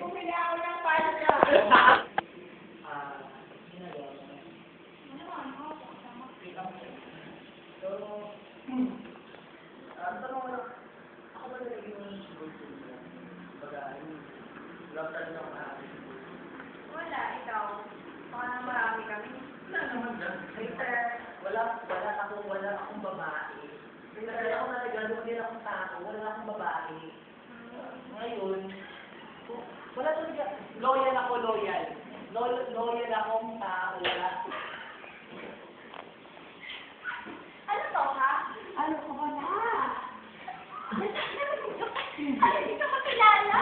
Bumili ako ng pasta. Wala, ikaw. Baka na marami kami. Wala naman dyan. Wala akong babae. Wala akong nalagano, wala akong tao, wala akong babae. Ngayon, wala talaga. Loyal ako, loyal. Loyal akong tao, wala. Ano to, ha? Ano ko ba na? Ano, hindi ka makilala?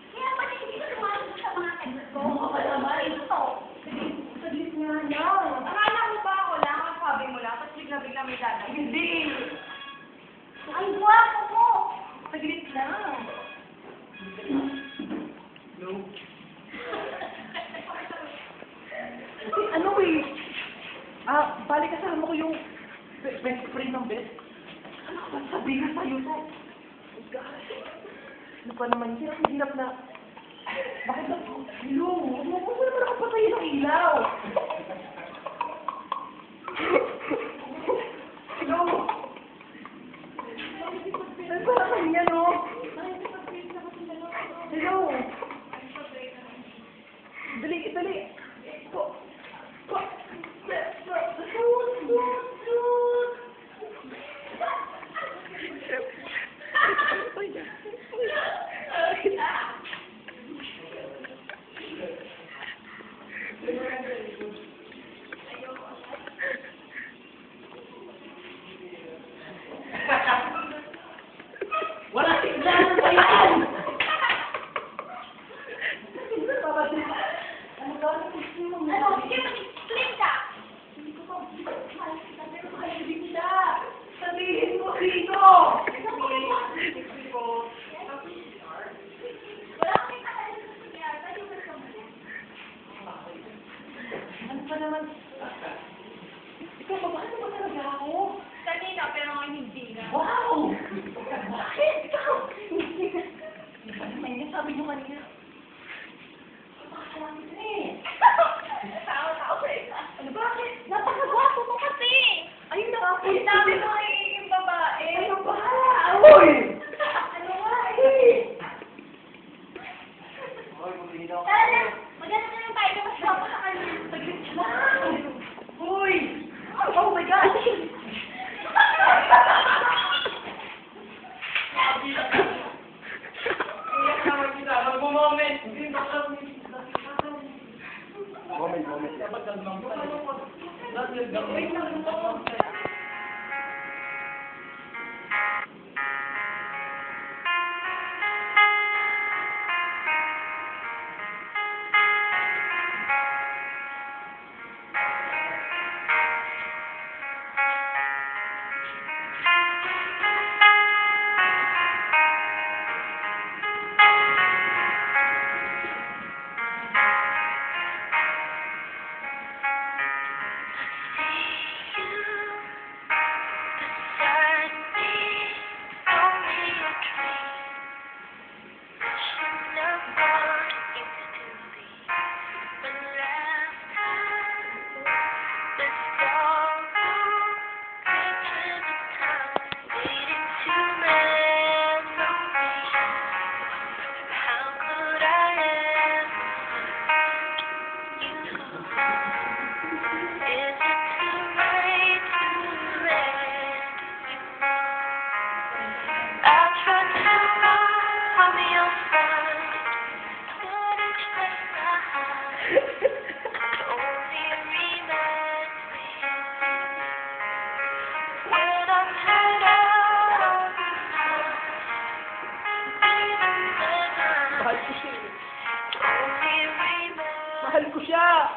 Kaya pala hindi ko lumalas sa mga kaibigan ko. Ano ka naman? Ito. Saglit nga lang. Akala mo ba ako lang ang sabi mo lang, tapos bigla-bigla may dadating? Hindi! Ay, guwapo mo! Saglit lang. No. Ano eh? Balik kasama ko yung best friend ng best. Ano ba sabihin sa'yo to? Oh gosh. Ano pa naman yun? Ang hirap na. Bakit na? Hello? Huwag mo naman ako patayin ng ilaw. Hello? Ano ba naman yan, no? Hello? Dali. Wala signal! Ayan! Ano, hindi mo explain ka? Hindi ko pa, sabi ko kayo din siya. Sabihin mo dito! Wala kang kakalit sa kanya, tayo ka sa mga. Ano pa naman? Ikaw, babae mo ba talaga ako? Kanina, pero ngayon hindi na. Wow! Bakit? Ikaw! Iba naman yan, sabi nyo kanina. Bakit eh? Tao-tao rin. Ano bakit? Napakagwapo mo kasi. Ayun na nga po. Ang dami mo nagiging babae. Ano ba? Uy! Ano nga eh? Tara na, maganda na lang tayo. Mas gwapo sa kanya. Saglit lang! Uy! Oh my God! Iyak naman kita. Mag-moment. Hindi ba kami? Moment. Dapat kang gamay. Mahal ko siya!